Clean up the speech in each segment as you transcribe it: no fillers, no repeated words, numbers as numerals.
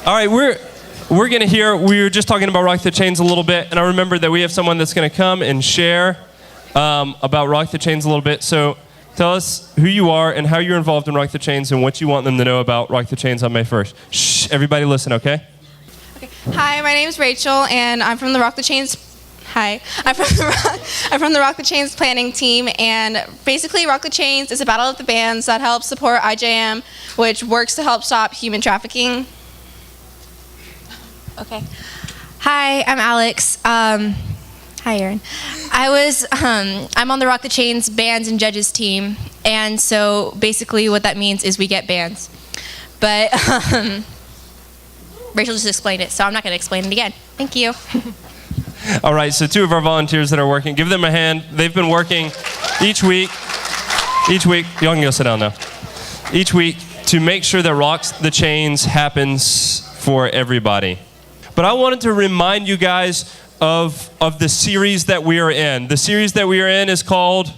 All right, we're going to hear, we were just talking about Rock the Chains a little bit, and I remember that we have someone that's going to come and share about Rock the Chains a little bit. So tell us who you are and how you're involved in Rock the Chains and what you want them to know about Rock the Chains on May 1st. Shh, everybody listen, okay? Okay. Hi, my name is Rachel, and I'm from the Rock the Chains. Hi, I'm from the Rock the Chains planning team, and basically Rock the Chains is a battle of the bands that helps support IJM, which works to help stop human trafficking. Okay. Hi, I'm Alex. Hi, Aaron. I'm on the Rock the Chains bands and judges team, and so basically what that means is we get bands. But Rachel just explained it, so I'm not going to explain it again. Thank you. All right, so two of our volunteers that are working, give them a hand. They've been working each week, y'all can go sit down now, each week to make sure that Rock the Chains happens for everybody. But I wanted to remind you guys of the series that we are in. The series that we are in is called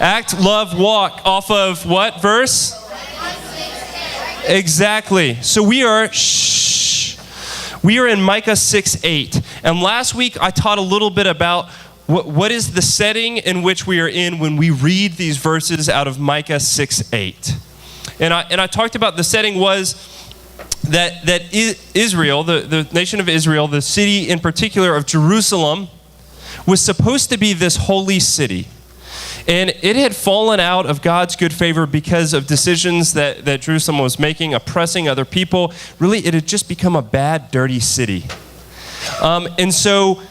Act, Love, Walk, off of what verse? Exactly. So we are in Micah 6:8. And last week I taught a little bit about what is the setting in which we are in when we read these verses out of Micah 6:8. And I talked about the setting was that Israel, the nation of Israel, the city in particular of Jerusalem, was supposed to be this holy city. And it had fallen out of God's good favor because of decisions that Jerusalem was making, oppressing other people. Really, it had just become a bad, dirty city. And so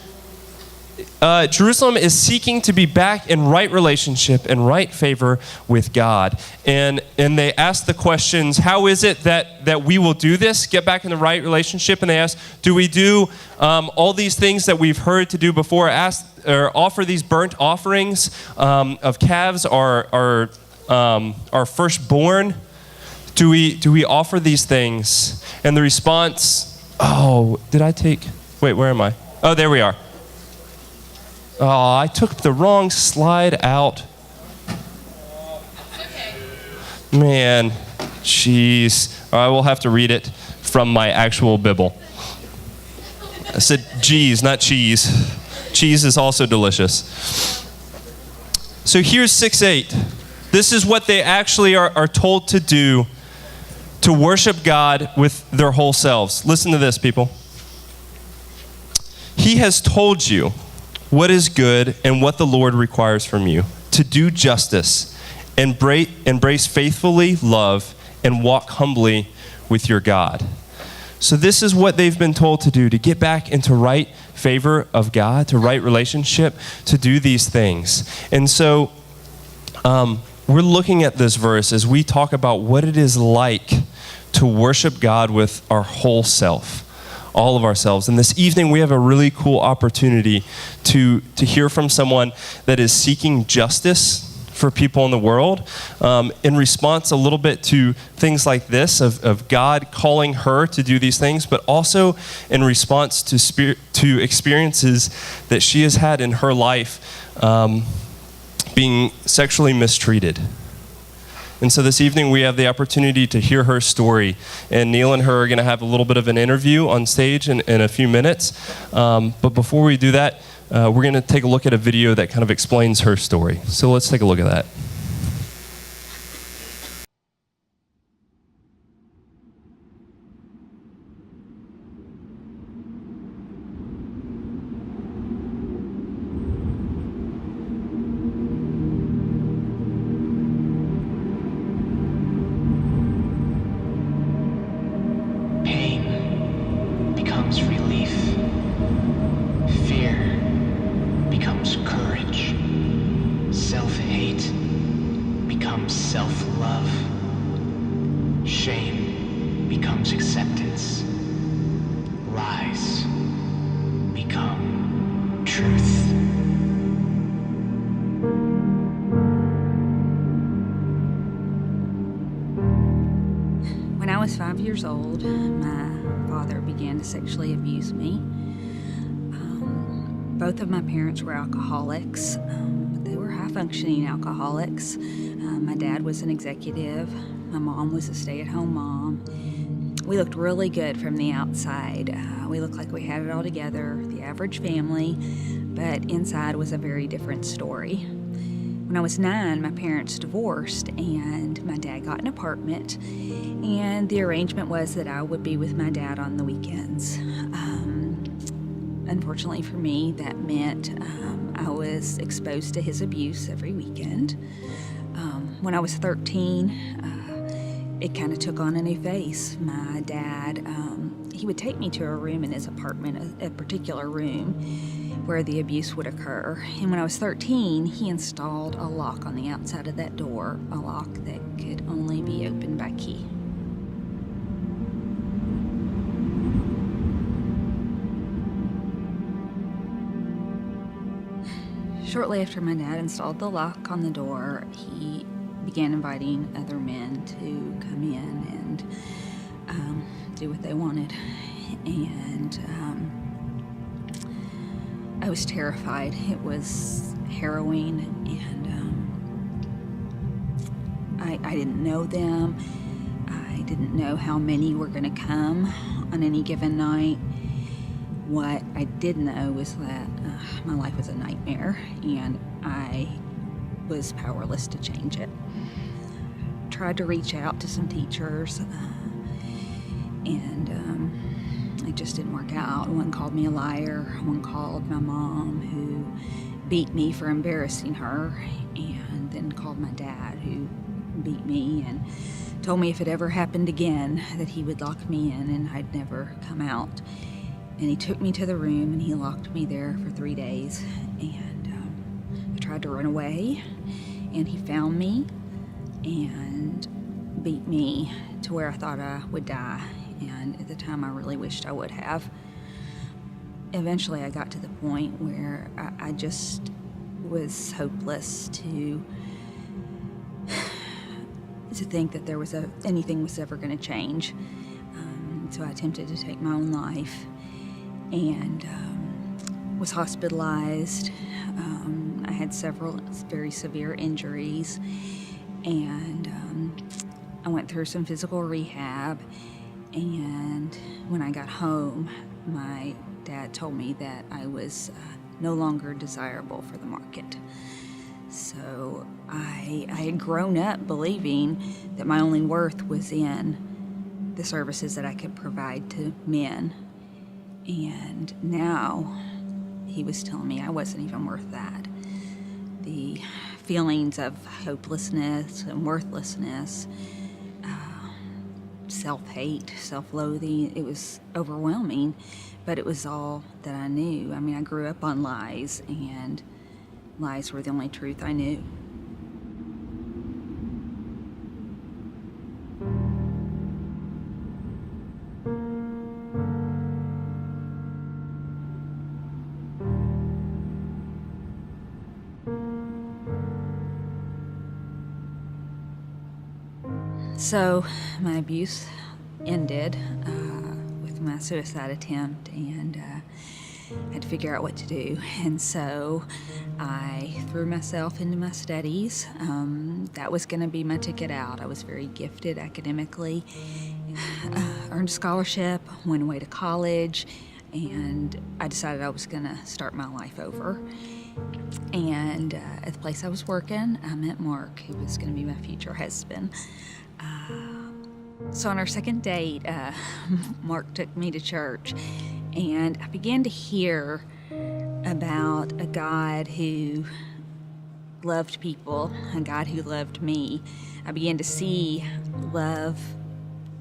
Jerusalem is seeking to be back in right relationship and right favor with God. And they ask the questions, how is it that we will do this, get back in the right relationship? And they ask, do we do all these things that we've heard to do before, or offer these burnt offerings of calves, our firstborn? Do we offer these things? And the response, wait, where am I? Oh, there we are. Oh, I took the wrong slide out. Man, jeez. I will have to read it from my actual Bible. I said geez, not cheese. Cheese is also delicious. So here's 6:8. This is what they actually are told to do to worship God with their whole selves. Listen to this, people. He has told you what is good and what the Lord requires from you, to do justice, embrace faithfully love, and walk humbly with your God. So this is what they've been told to do, to get back into right favor of God, to right relationship, to do these things. And so we're looking at this verse as we talk about what it is like to worship God with our whole self, all of ourselves. And this evening we have a really cool opportunity to hear from someone that is seeking justice for people in the world, in response a little bit to things like this of God calling her to do these things, but also in response to experiences that she has had in her life, being sexually mistreated. And so this evening we have the opportunity to hear her story. And Neil and her are going to have a little bit of an interview on stage in a few minutes. But before we do that, we're going to take a look at a video that kind of explains her story. So let's take a look at that. When I was 5 years old, my father began to sexually abuse me. Both of my parents were alcoholics, but they were high-functioning alcoholics. My dad was an executive. My mom was a stay-at-home mom. We looked really good from the outside. We looked like we had it all together, the average family, but inside was a very different story. When I was 9, my parents divorced, and my dad got an apartment, and the arrangement was that I would be with my dad on the weekends. Unfortunately for me, that meant I was exposed to his abuse every weekend. When I was 13, it kind of took on a new face. My dad, he would take me to a room in his apartment, a particular room where the abuse would occur. And when I was 13, he installed a lock on the outside of that door, a lock that could only be opened by key. Shortly after my dad installed the lock on the door, he began inviting other men to come in and do what they wanted. And I was terrified. It was harrowing, and I didn't know them. I didn't know how many were going to come on any given night. What I did know was that my life was a nightmare, and I was powerless to change it. Tried to reach out to some teachers, and it just didn't work out. One called me a liar. One called my mom, who beat me for embarrassing her, and then called my dad, who beat me and told me if it ever happened again that he would lock me in and I'd never come out. And he took me to the room and he locked me there for 3 days. And I tried to run away, and he found me and beat me to where I thought I would die. And at the time, I really wished I would have. Eventually, I got to the point where I just was hopeless to think that there was anything was ever going to change. So I attempted to take my own life, and was hospitalized. I had several very severe injuries, and I went through some physical rehab. And when I got home, my dad told me that I was no longer desirable for the market. So I had grown up believing that my only worth was in the services that I could provide to men. And now he was telling me I wasn't even worth that. The feelings of hopelessness and worthlessness, self-hate, self-loathing, it was overwhelming, but it was all that I knew. I mean, I grew up on lies, and lies were the only truth I knew. So my abuse ended with my suicide attempt, and I had to figure out what to do. And so I threw myself into my studies. That was going to be my ticket out. I was very gifted academically, earned a scholarship, went away to college, and I decided I was going to start my life over. And at the place I was working, I met Mark, who was going to be my future husband. So on our second date, Mark took me to church, and I began to hear about a God who loved people, a God who loved me. I began to see love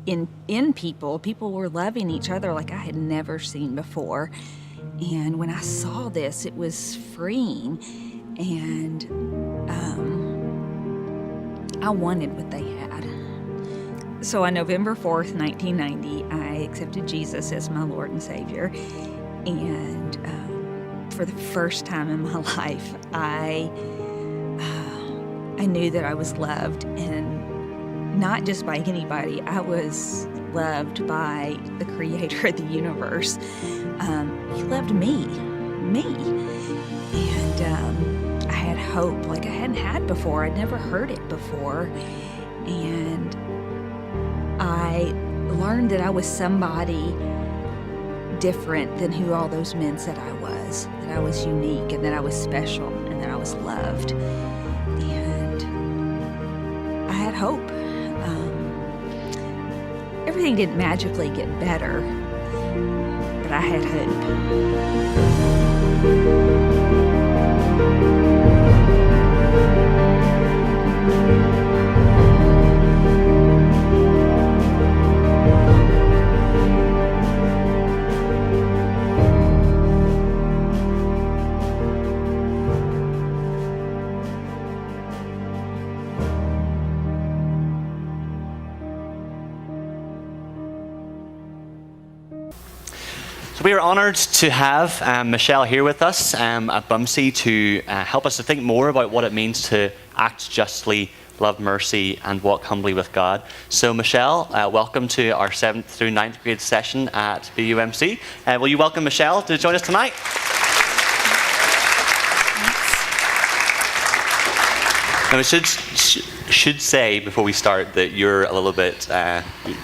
in people. People were loving each other like I had never seen before. And when I saw this, it was freeing, and I wanted what they had. So on November 4th, 1990, I accepted Jesus as my Lord and Savior. And for the first time in my life, I knew that I was loved, and not just by anybody. I was loved by the Creator of the universe. He loved me. And I had hope like I hadn't had before. I'd never heard it before. And I learned that I was somebody different than who all those men said I was, that I was unique and that I was special and that I was loved. And I had hope. Everything didn't magically get better, but I had So we are honoured to have Michele here with us at Bumsey to help us to think more about what it means to act justly, love mercy, and walk humbly with God. So Michele, welcome to our 7th through 9th grade session at BUMC. Will you welcome Michele to join us tonight? Now, I should say before we start that you're a little bit,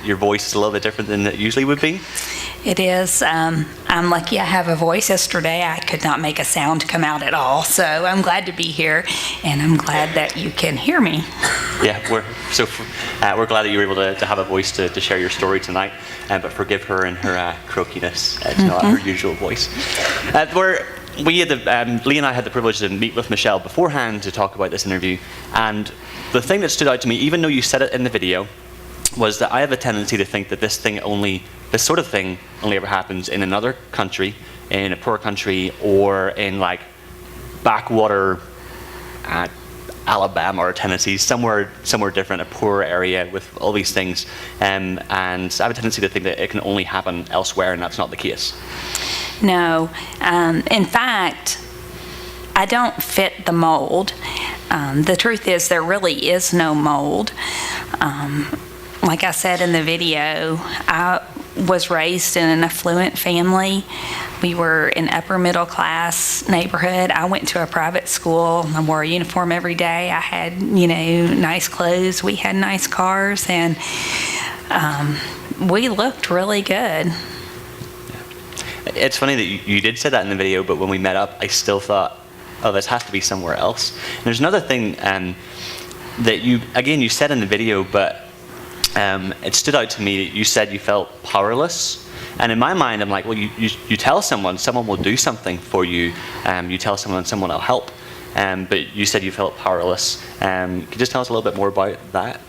your voice is a little bit different than it usually would be. It is. I'm lucky I have a voice. Yesterday I could not make a sound come out at all, so I'm glad to be here, and I'm glad that you can hear me. Yeah, we're glad that you were able to have a voice to share your story tonight, but forgive her and her croakiness. It's not her usual voice. Lee and I had the privilege to meet with Michele beforehand to talk about this interview, and the thing that stood out to me, even though you said it in the video, was that I have a tendency to think that this sort of thing only ever happens in another country, in a poor country, or in like backwater Alabama or Tennessee, somewhere different, a poor area with all these things. And I have a tendency to think that it can only happen elsewhere, and that's not the case. No. In fact, I don't fit the mold. The truth is there really is no mold. Like I said in the video, I was raised in an affluent family. We were in upper middle class neighborhood. I went to a private school. I wore a uniform every day. I had, nice clothes. We had nice cars, and we looked really good. It's funny that you did say that in the video, but when we met up, I still thought, oh, this has to be somewhere else. And there's another thing that you said in the video, but it stood out to me that you said you felt powerless. And in my mind, I'm like, well, you tell someone will do something for you. You tell someone will help. But you said you felt powerless. Can you just tell us a little bit more about that?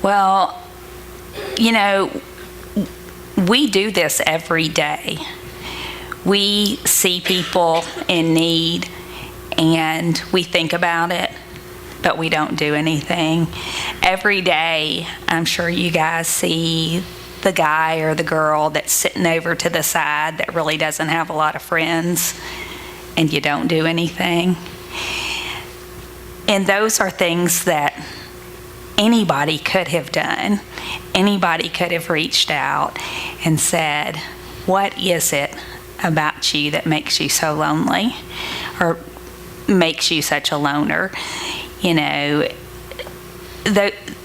Well, we do this every day. We see people in need, and we think about it, but we don't do anything. Every day, I'm sure you guys see the guy or the girl that's sitting over to the side that really doesn't have a lot of friends, and you don't do anything. And those are things that anybody could have done. Anybody could have reached out and said, what is it about you that makes you so lonely or makes you such a loner?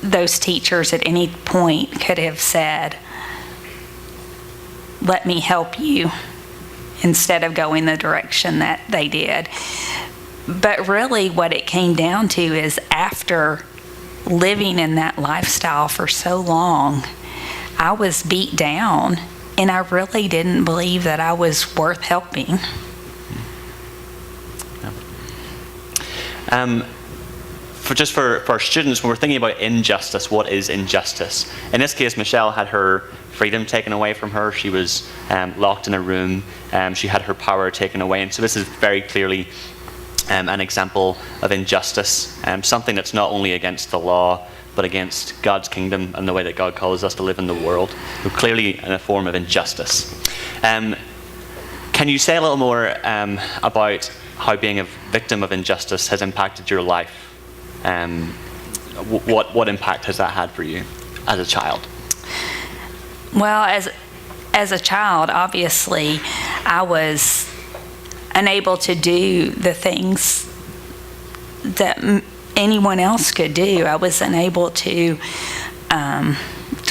Those teachers at any point could have said, let me help you, instead of going the direction that they did. But really what it came down to is, after living in that lifestyle for so long, I was beat down, and I really didn't believe that I was worth helping. For our students, when we're thinking about injustice, what is injustice? In this case, Michele had her freedom taken away from her. She was locked in a room. She had her power taken away. And so this is very clearly an example of injustice, something that's not only against the law, but against God's kingdom and the way that God calls us to live in the world. So clearly in a form of injustice. Can you say a little more about how being a victim of injustice has impacted your life? What impact has that had for you as a child? Well, as a child, obviously, I was unable to do the things that anyone else could do. I was unable to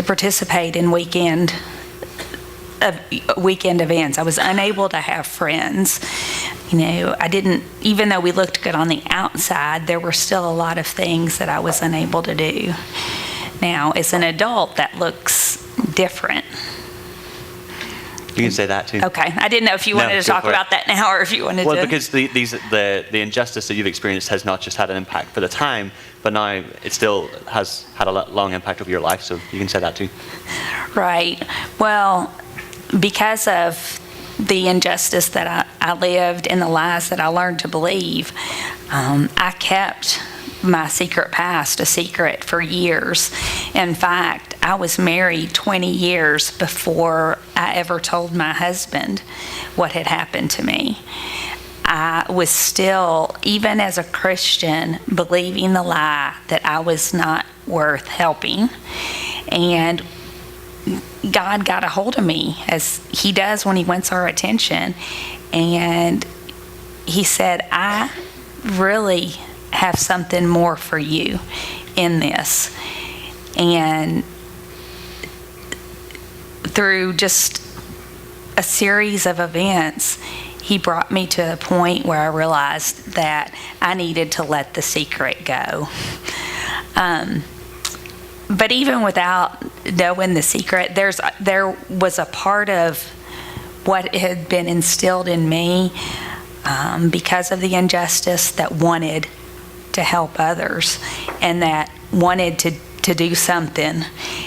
participate in weekend events. I was unable to have friends. I didn't, even though we looked good on the outside, there were still a lot of things that I was unable to do. Now, as an adult, that looks different. You can say that too. Okay. I didn't know if you wanted to talk about that now or if you wanted to. Well, because the injustice that you've experienced has not just had an impact for the time, but now it still has had a long impact over your life, so you can say that too. Right. Well, because of the injustice that I lived and the lies that I learned to believe, I kept my secret past a secret for years. In fact, I was married 20 years before I ever told my husband what had happened to me. I was still, even as a Christian, believing the lie that I was not worth helping. And God got a hold of me, as he does when he wants our attention. And he said, I really have something more for you in this. And through just a series of events, he brought me to a point where I realized that I needed to let the secret go. But even without knowing the secret, there was a part of what had been instilled in me because of the injustice that wanted to help others and that wanted to do something.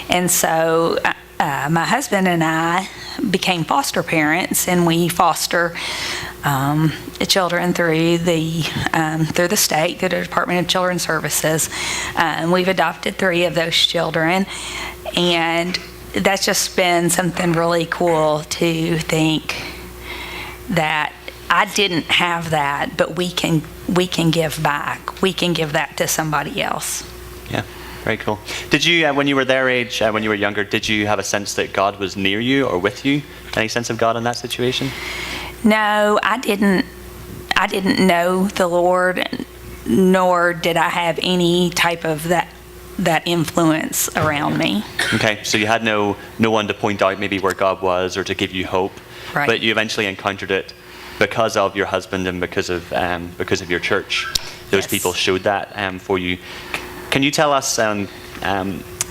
And so my husband and I became foster parents, and we foster children through the state, through the Department of Children's Services. We've adopted 3 of those children, and that's just been something really cool to think that I didn't have that, but we can give back. We can give that to somebody else. Yeah, very cool. Did you, when you were their age, when you were younger, did you have a sense that God was near you or with you? Any sense of God in that situation? No, I didn't know the Lord, nor did I have any type of that influence around me. Okay, so you had no one to point out maybe where God was or to give you hope, Right. But you eventually encountered it because of your husband and because of your church. Those Yes. people showed that for you. Can you tell us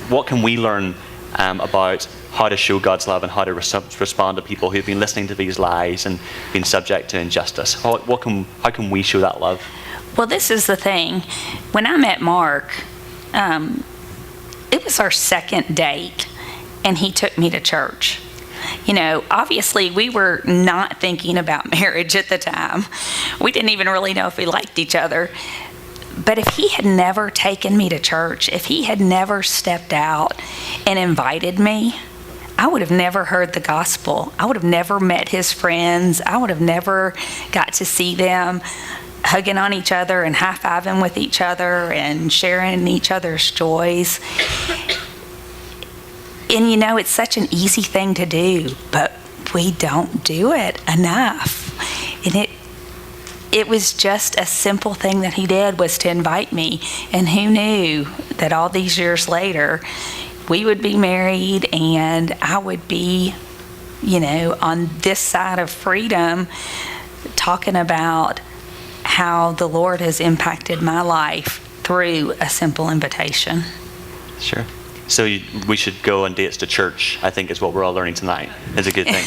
what can we learn about how to show God's love and how to respond to people who've been listening to these lies and been subject to injustice? How can we show that love? Well, this is the thing. When I met Mark, it was our second date, and he took me to church. Obviously, we were not thinking about marriage at the time. We didn't even really know if we liked each other. But if he had never taken me to church, if he had never stepped out and invited me, I would have never heard the gospel. I would have never met his friends. I would have never got to see them hugging on each other and high-fiving with each other and sharing each other's joys. And it's such an easy thing to do, but we don't do it enough. And it was just a simple thing that he did, was to invite me. And who knew that all these years later, we would be married and I would be, on this side of freedom, talking about how the Lord has impacted my life through a simple invitation. Sure. So we should go on dates to church, I think, is what we're all learning tonight. It's a good thing.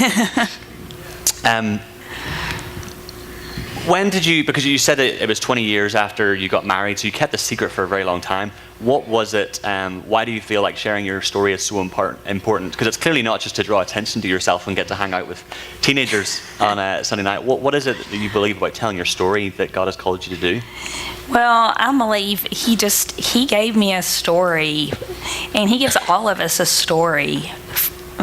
When did you, because you said it was 20 years after you got married, so you kept the secret for a very long time. What was it, why do you feel like sharing your story is so important? Because it's clearly not just to draw attention to yourself and get to hang out with teenagers on a Sunday night. What is it that you believe about telling your story that God has called you to do? Well, I believe he gave me a story, and he gives all of us a story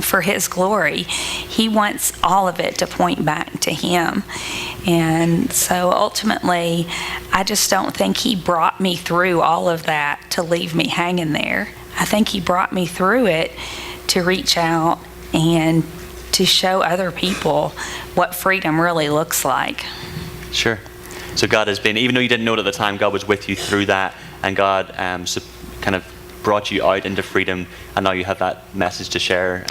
for his glory. He wants all of it to point back to him. And so ultimately, I just don't think he brought me through all of that to leave me hanging there. I think he brought me through it to reach out and to show other people what freedom really looks like. Sure. So God has been, even though you didn't know it at the time, God was with you through that, and God kind of brought you out into freedom, and now you have that message to share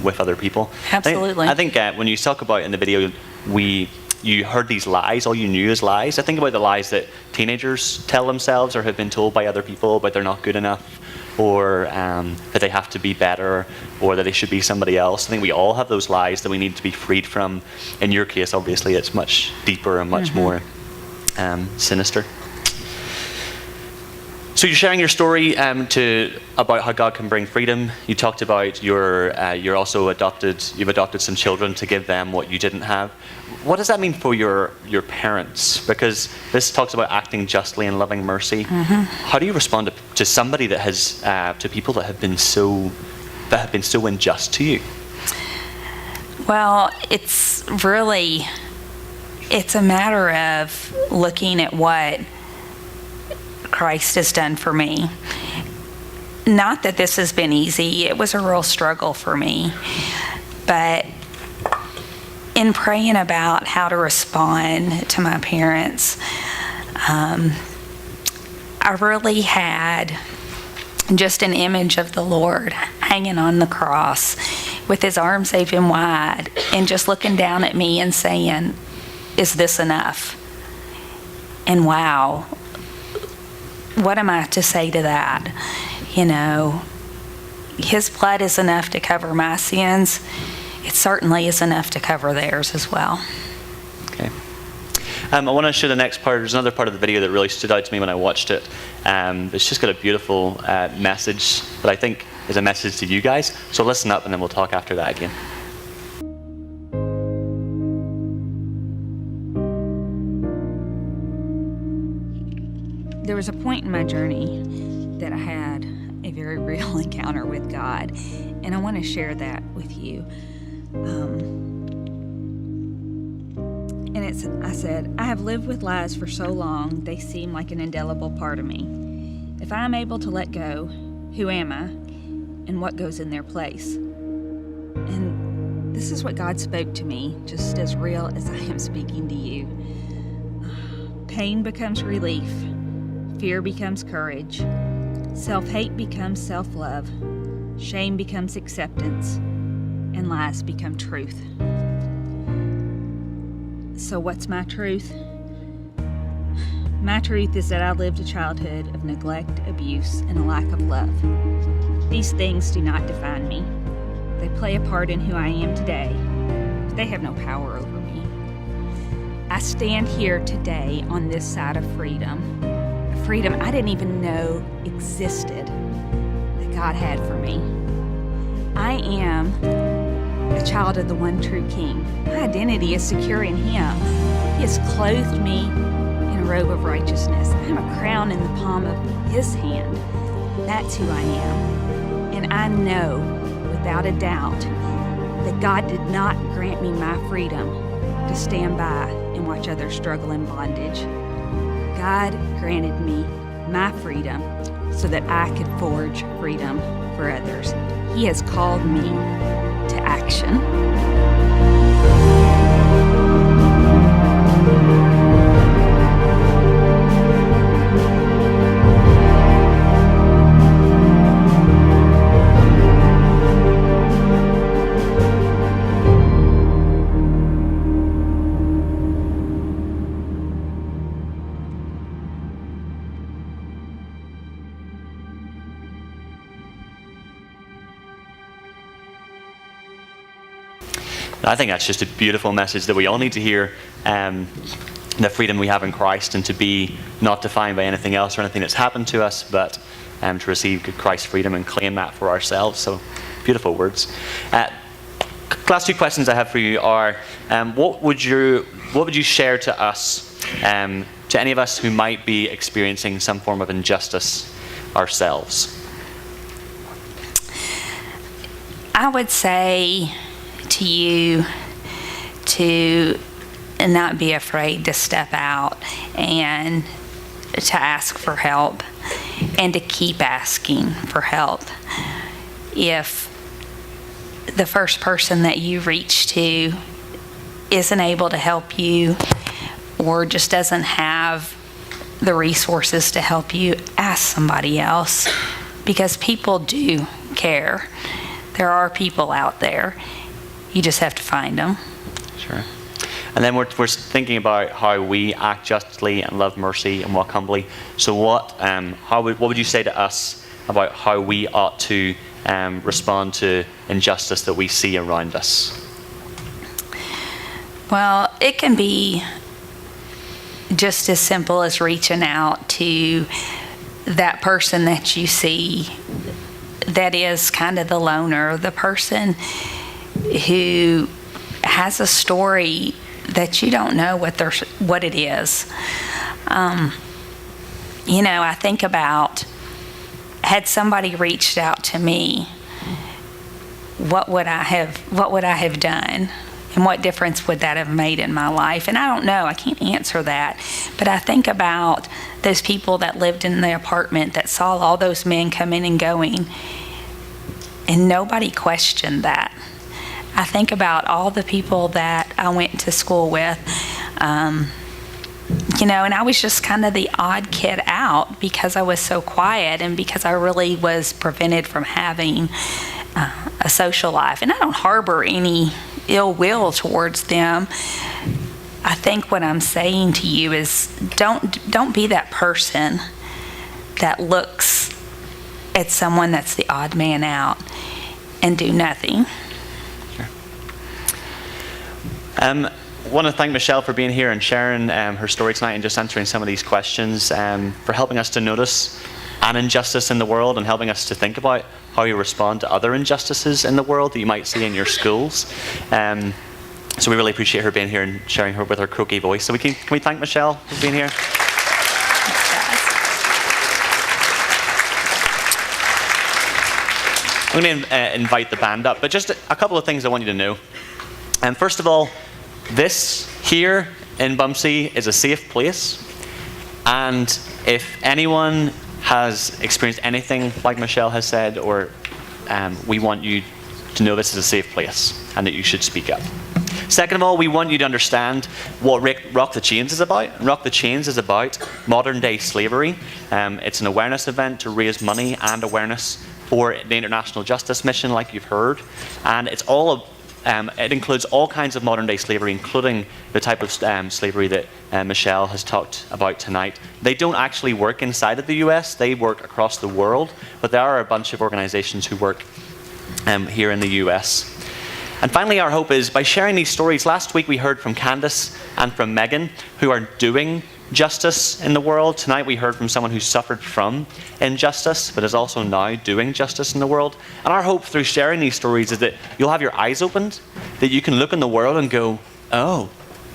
with other people. Absolutely. I think when you talk about in the video, you heard these lies, all you knew is lies. I think about the lies that teenagers tell themselves or have been told by other people about they're not good enough, or that they have to be better, or that they should be somebody else. I think we all have those lies that we need to be freed from. In your case, obviously, it's much deeper and much more sinister. So you're sharing your story about how God can bring freedom. You talked about you're also you've adopted some children to give them what you didn't have. What does that mean for your parents? Because this talks about acting justly and loving mercy. How do you respond to somebody that has to people that have been so unjust to you? Well, it's a matter of looking at what Christ has done for me. Not that this has been easy. It was a real struggle for me. But in praying about how to respond to my parents, I really had just an image of the Lord hanging on the cross with his arms open wide and just looking down at me and saying, "Is this enough?" And wow, what am I to say to that? You know, his blood is enough to cover my sins. It certainly is enough to cover theirs as well. Okay. I want to show the next part. There's another part of the video that really stood out to me when I watched it. It's just got a beautiful message that I think is a message to you guys. So listen up, and then we'll talk after that again. There was a point in my journey that I had a very real encounter with God, and I want to share that with you. I said, "I have lived with lies for so long, they seem like an indelible part of me. If I am able to let go, who am I, and what goes in their place?" And this is what God spoke to me, just as real as I am speaking to you. Pain becomes relief. Fear becomes courage. Self-hate becomes self-love. Shame becomes acceptance. And lies become truth. So what's my truth? My truth is that I lived a childhood of neglect, abuse, and a lack of love. These things do not define me. They play a part in who I am today, but they have no power over me. I stand here today on this side of freedom, a freedom I didn't even know existed, that God had for me. I am a child of the one true King. My identity is secure in Him. He has clothed me in a robe of righteousness. I am a crown in the palm of His hand. That's who I am. And I know without a doubt that God did not grant me my freedom to stand by and watch others struggle in bondage. God granted me my freedom so that I could forge freedom for others. He has called me to action. I think that's just a beautiful message that we all need to hear, the freedom we have in Christ, and to be not defined by anything else or anything that's happened to us, but to receive Christ's freedom and claim that for ourselves. So, beautiful words. Last two questions I have for you are, what would you share to us, to any of us who might be experiencing some form of injustice ourselves? I would say to you to not be afraid to step out and to ask for help, and to keep asking for help. If the first person that you reach to isn't able to help you, or just doesn't have the resources to help you, ask somebody else. because people do care. There are people out there. You just have to find them. Sure. And then we're thinking about how we act justly and love mercy and walk humbly. So what would you say to us about how we ought to respond to injustice that we see around us? Well, it can be just as simple as reaching out to that person that you see that is kind of the loner, the person who has a story that you don't know what it is. I think about, had somebody reached out to me, what would I have done? And what difference would that have made in my life? And I don't know, I can't answer that. But I think about those people that lived in the apartment that saw all those men coming and going, and nobody questioned that. I think about all the people that I went to school with, and I was just kind of the odd kid out because I was so quiet and because I really was prevented from having a social life. And I don't harbor any ill will towards them. I think what I'm saying to you is don't be that person that looks at someone that's the odd man out and do nothing. Sure. I want to thank Michele for being here and sharing her story tonight and just answering some of these questions, for helping us to notice an injustice in the world and helping us to think about how you respond to other injustices in the world that you might see in your schools. So we really appreciate her being here and sharing her with her croaky voice. So can we thank Michele for being here? I'm going to invite the band up, but just a couple of things I want you to know. First of all, this here in Bumsey is a safe place, and if anyone has experienced anything like Michele has said, or we want you to know this is a safe place and that you should speak up. Second of all, we want you to understand what Rock the Chains is about. Rock the Chains is about modern day slavery. It's an awareness event to raise money and awareness for the International Justice Mission, like you've heard. And it's it includes all kinds of modern day slavery, including the type of slavery that Michele has talked about tonight. They don't actually work inside of the US, they work across the world, but there are a bunch of organizations who work here in the US. And finally, our hope is by sharing these stories. Last week we heard from Candace and from Megan, who are doing justice in the world. Tonight we heard from someone who suffered from injustice, but is also now doing justice in the world. And our hope through sharing these stories is that you'll have your eyes opened, that you can look in the world and go, oh,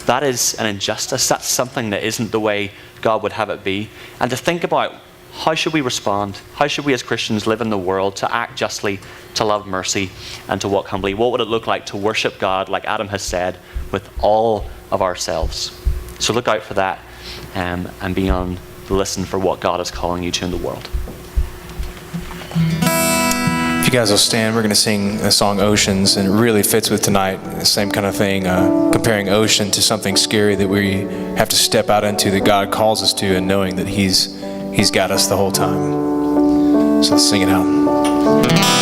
that is an injustice. That's something that isn't the way God would have it be. And to think about, how should we respond? How should we as Christians live in the world to act justly, to love mercy, and to walk humbly? What would it look like to worship God, like Adam has said, with all of ourselves? So look out for that, and be on the listen for what God is calling you to in the world. If you guys will stand, we're going to sing the song Oceans, and it really fits with tonight. The same kind of thing, comparing ocean to something scary that we have to step out into, that God calls us to, and knowing that He's got us the whole time. So let's sing it out.